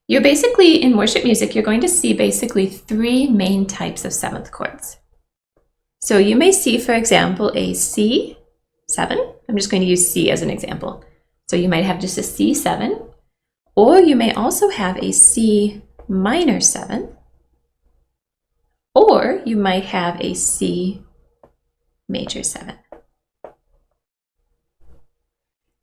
You're basically, in worship music, you're going to see basically three main types of seventh chords. So you may see, for example, a C7. I'm just going to use C as an example. So you might have just a C7, or you may also have a C minor 7, or you might have a C major 7.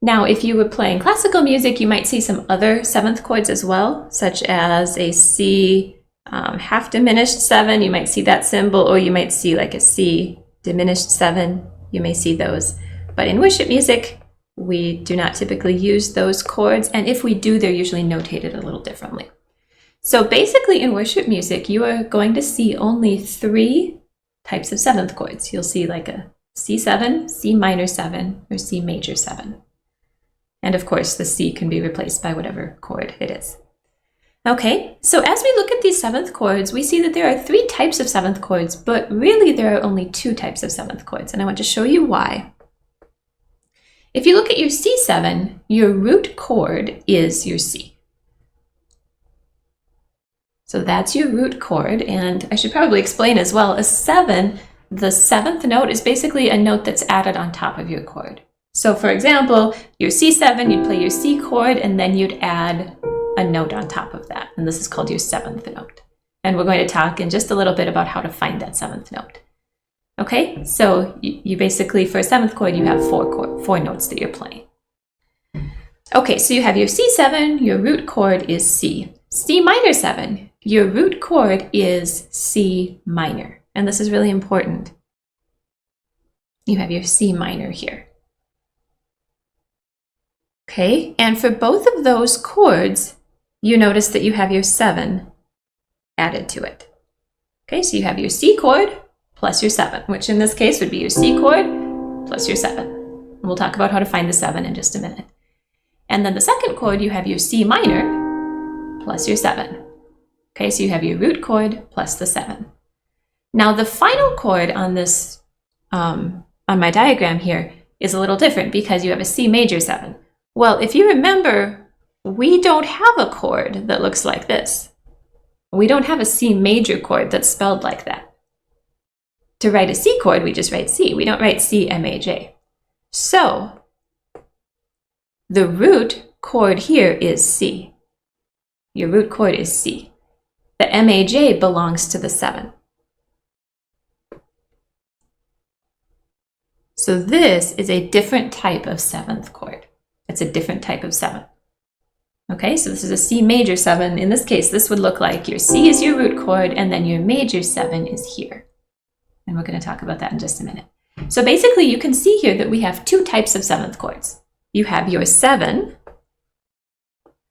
Now, if you were playing classical music, you might see some other seventh chords as well, such as a C half diminished 7. You might see that symbol, or you might see like a C diminished 7. You may see those. But in worship music, we do not typically use those chords, and if we do, they're usually notated a little differently. So basically in worship music, you are going to see only three types of seventh chords. You'll see like a C7, C minor 7, or C major 7. And of course, the C can be replaced by whatever chord it is. Okay, so as we look at these seventh chords, we see that there are three types of seventh chords, but really there are only two types of seventh chords, and I want to show you why. If you look at your C7, your root chord is your C. So that's your root chord, and I should probably explain as well, a 7, the seventh note is basically a note that's added on top of your chord. So for example, your C7, you'd play your C chord, and then you'd add a note on top of that, and this is called your seventh note. And we're going to talk in just a little bit about how to find that seventh note. Okay, so you basically, for a seventh chord, you have four notes that you're playing. Okay, so you have your C7, your root chord is C. C minor 7, your root chord is C minor, and this is really important. You have your C minor here. Okay, and for both of those chords, you notice that you have your 7 added to it. Okay, so you have your C chord plus your 7, which in this case would be your C chord plus your 7. And we'll talk about how to find the 7 in just a minute. And then the second chord, you have your C minor plus your 7. Okay, so you have your root chord plus the 7. Now the final chord on this, on my diagram here, is a little different because you have a C major 7. Well, if you remember, we don't have a chord that looks like this. We don't have a C major chord that's spelled like that. To write a C chord, we just write C. We don't write C M-A-J. So the root chord here is C. Your root chord is C. The M-A-J belongs to the 7. So this is a different type of seventh chord. It's a different type of 7. Okay, so this is a C major 7. In this case, this would look like your C is your root chord, and then your major 7 is here. And we're going to talk about that in just a minute. So basically, you can see here that we have two types of seventh chords. You have your 7,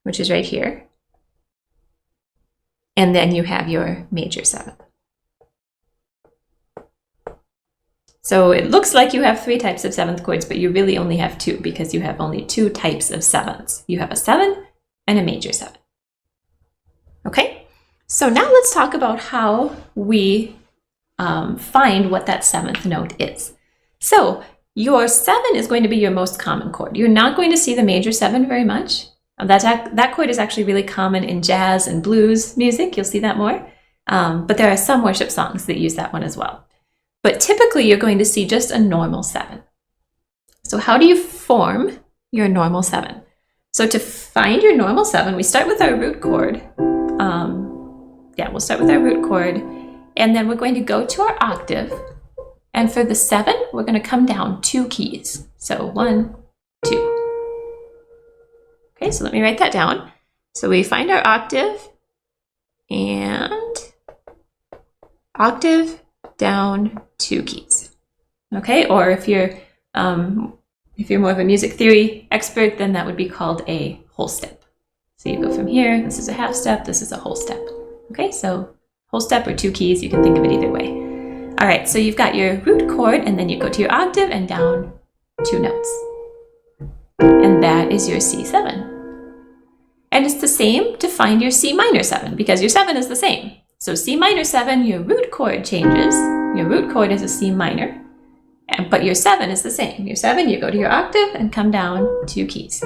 which is right here, and then you have your major 7. So it looks like you have three types of seventh chords, but you really only have two because you have only two types of 7s. You have a 7 and a major 7. Okay, so now let's talk about how we find what that seventh note is. So your 7 is going to be your most common chord. You're not going to see the major 7 very much. That chord is actually really common in jazz and blues music. You'll see that more. But there are some worship songs that use that one as well. But typically, you're going to see just a normal 7. So how do you form your normal 7? So to find your normal 7, we start with our root chord. We'll start with our root chord. And then we're going to go to our octave. And for the 7, we're going to come down 2 keys. So 1, 2. Okay, so let me write that down. So we find our octave. And octave down 2 keys. Okay, or if you're more of a music theory expert, then that would be called a whole step. So you go from here, this is a half step, this is a whole step. Okay, so whole step or 2 keys, you can think of it either way. All right, so you've got your root chord, and then you go to your octave and down 2 notes. And that is your C7. And it's the same to find your C minor 7, because your 7 is the same. So C minor 7, your root chord changes. Your root chord is a C minor, but your 7 is the same. Your 7, you go to your octave and come down 2 keys.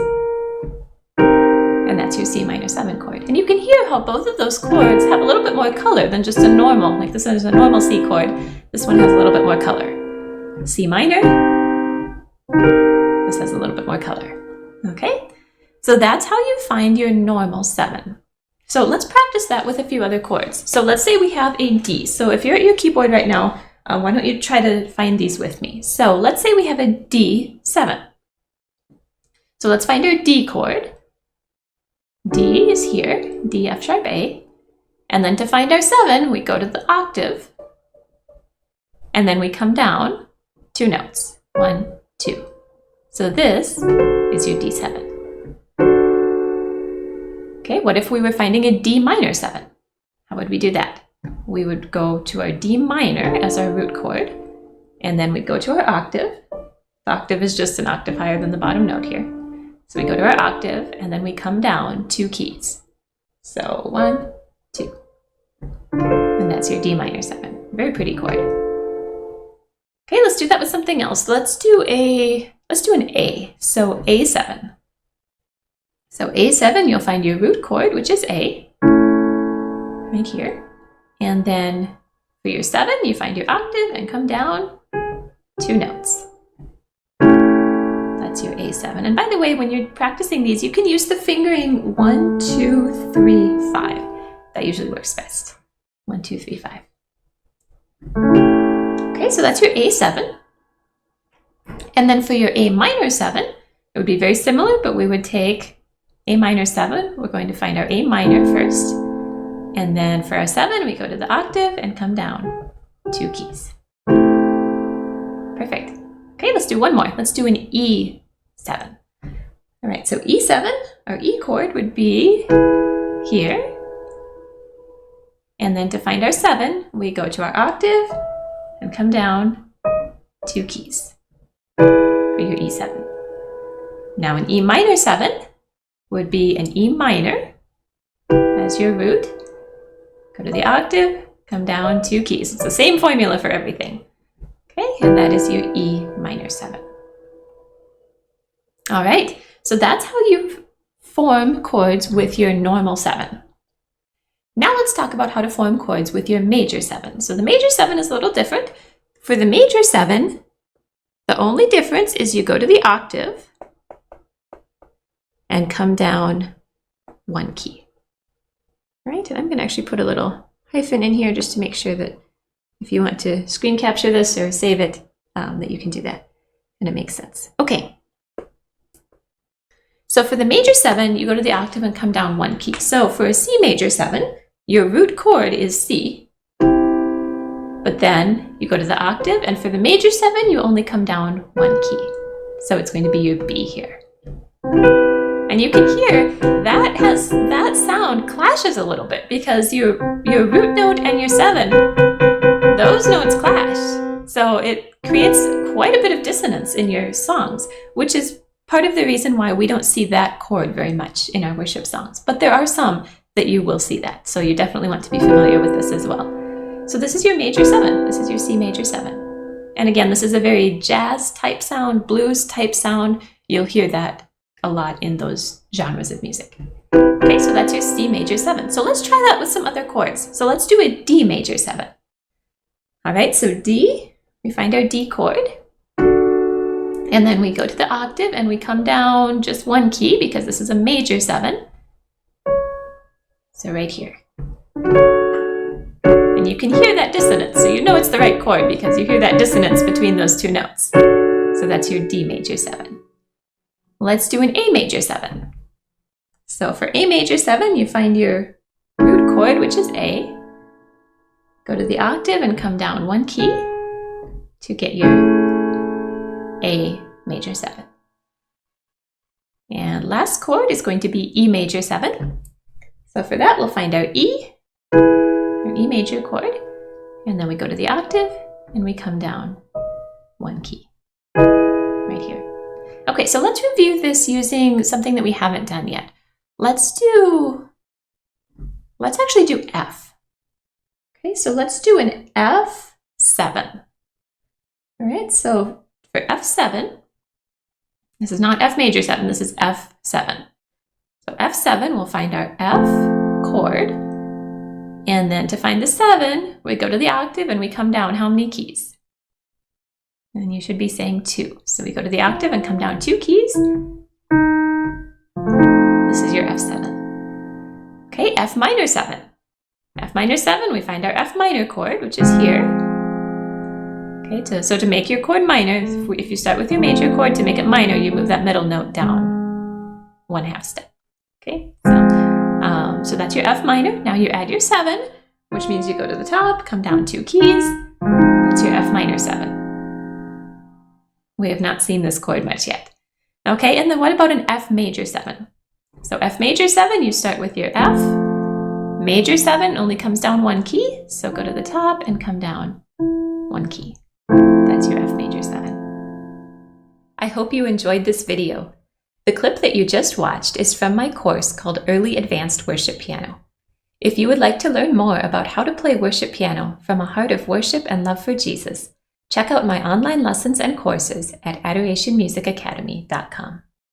And that's that's your C minor 7 chord. And you can hear how both of those chords have a little bit more color than just a normal, like this is a normal C chord. This one has a little bit more color. C minor, this has a little bit more color. Okay, so that's how you find your normal 7. So let's practice that with a few other chords. So let's say we have a D. So if you're at your keyboard right now, why don't you try to find these with me? So let's say we have a D7. So let's find our D chord. D is here, D, F sharp, A. And then to find our 7, we go to the octave. And then we come down 2 notes, 1, 2. So this is your D7. Okay, what if we were finding a D minor 7? How would we do that? We would go to our D minor as our root chord, and then we go to our octave. The octave is just an octave higher than the bottom note here. So we go to our octave, and then we come down 2 keys. So 1, 2. And that's your D minor 7. Very pretty chord. Okay, let's do that with something else. Let's do an A. So A7. So A7, you'll find your root chord, which is A, right here. And then for your 7, you find your octave and come down 2 notes. That's your A7. And by the way, when you're practicing these, you can use the fingering 1, 2, 3, 5. That usually works best. 1, 2, 3, 5. Okay, so that's your A7. And then for your A minor 7, it would be very similar, but we would take A minor 7. We're going to find our A minor first. And then for our 7, we go to the octave and come down 2 keys. Perfect. Okay, let's do one more. Let's do an E7. All right, so E7, our E chord would be here. And then to find our 7, we go to our octave and come down 2 keys for your E7. Now an E minor 7 would be an E minor as your root. Go to the octave, come down 2 keys. It's the same formula for everything. Okay, and that is your E minor 7. All right, so that's how you form chords with your normal 7. Now let's talk about how to form chords with your major 7. So the major 7 is a little different. For the major 7, the only difference is you go to the octave and come down 1 key. All right, and I'm going to actually put a little hyphen in here just to make sure that if you want to screen capture this or save it, that you can do that and it makes sense. Okay. So for the major 7, you go to the octave and come down 1 key. So for a C major 7, your root chord is C, but then you go to the octave, and for the major 7, you only come down 1 key. So it's going to be your B here. And you can hear that sound clashes a little bit because your root note and your 7, those notes clash. So it creates quite a bit of dissonance in your songs, which is part of the reason why we don't see that chord very much in our worship songs. But there are some that you will see that. So you definitely want to be familiar with this as well. So this is your major 7. This is your C major 7. And again, this is a very jazz type sound, blues type sound. You'll hear that a lot in those genres of music. Okay, so that's your C major 7. So let's try that with some other chords. So let's do a D major 7. All right, so D, we find our D chord. And then we go to the octave and we come down just 1 key because this is a major 7. So right here. And you can hear that dissonance. So you know it's the right chord because you hear that dissonance between those 2 notes. So that's your D major 7. Let's do an A major 7. So for A major 7, you find your root chord, which is A. Go to the octave and come down 1 key to get your A major 7. And last chord is going to be E major 7. So for that, we'll find our E, our E major chord, and then we go to the octave and we come down 1 key right here. Okay, so let's review this using something that we haven't done yet. Let's actually do F. Okay, so let's do an F7. All right, so for F7, this is not F major 7, this is F7. So F7, we'll find our F chord. And then to find the 7, we go to the octave and we come down how many keys? And you should be saying 2. So we go to the octave and come down 2 keys. This is your F7. Okay, F minor 7. F minor 7, we find our F minor chord, which is here. Okay, so to make your chord minor, if you start with your major chord, to make it minor, you move that middle note down 1/2 step. Okay, so that's your F minor. Now you add your 7, which means you go to the top, come down 2 keys. That's your F minor 7. We have not seen this chord much yet. Okay, and then what about an F major 7? So F major 7, you start with your F. Major 7 only comes down 1 key, so go to the top and come down 1 key. That's your F major 7. I hope you enjoyed this video. The clip that you just watched is from my course called Early Advanced Worship Piano. If you would like to learn more about how to play worship piano from a heart of worship and love for Jesus, check out my online lessons and courses at adorationmusicacademy.com.